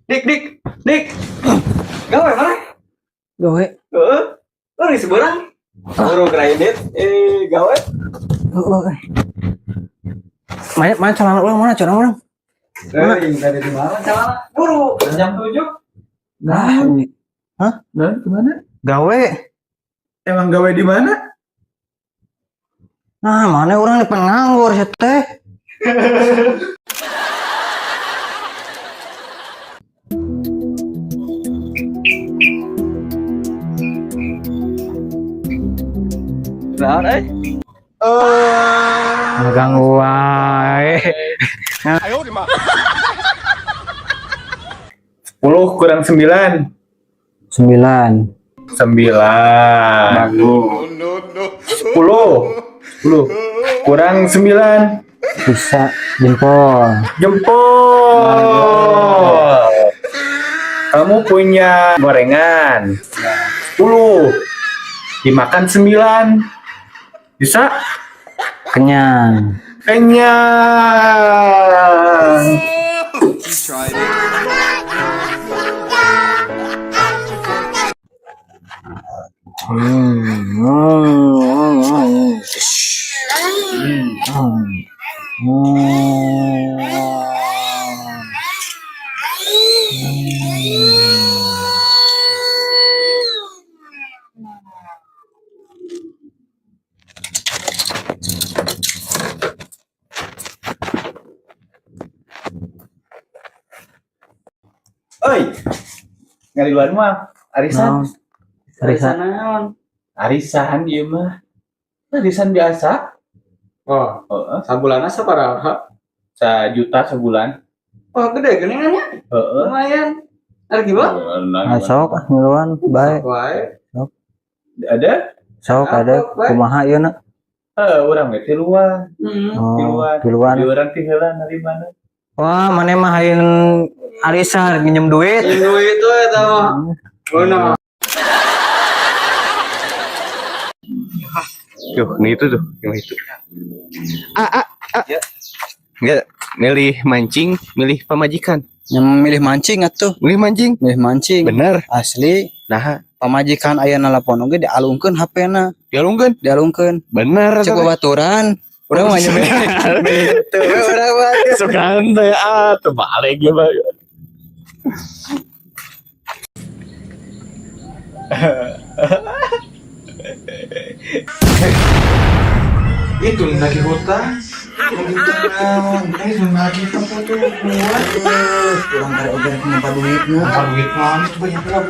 Dik, dik, dik. Gawe mana? Gawe. Heeh. Lu di seberang. Baru kredit, gawe. Mana celana orang, mana celana orang? Dari di mana celana? Buru, jam 7. Nah, Hah? Nah, kemana? gawe. Emang gawe di mana? Nah, mana orang yang penganggur sih teh? Nah, Ngeganggu wae. 10 kurang 9. 9. 9. bagus. 10 kurang 9. Bisa jempol. Jempol. Kamu punya gorengan 10 dimakan 9. Bisa? Kenyang. Kenyang. Oi, ngadiluan mah arisan. Arisan. Arisan ieu mah. Arisan biasa. Oh, Heeh, sabulan asa paraha? 1 juta sebulan. Oh, gede geningannya. Heeh. Lumayan. Ada gimana? Nah, sok ngeluan bae. Wae. Ada? Sok ada kumaha ieu na? Urang ge tiluan. Oh, tiluan. Iuran ti heula dari mana? Wah, mana mah hayin arisan pinjem duit. Indo itu eta mah. Beuna. Tuh, nih itu tuh, yang itu. Enggak, milih mancing, milih pemajikan. Yang milih mancing atuh, Milih mancing. milih mancing. Bener. Asli Nah, pamajikan aya nelpon oge dialungkeun HP-na, dialungkeun. dialungkeun. Bener. Cek babaturan. Udah mah nya Begitu. urang mah. Sukaan teh terbalik ya, Bang. Itu lagi hutang. Lagi tempat tuh buat. Kurang kare oge nempa duitna. Duit mah itu banyak lah.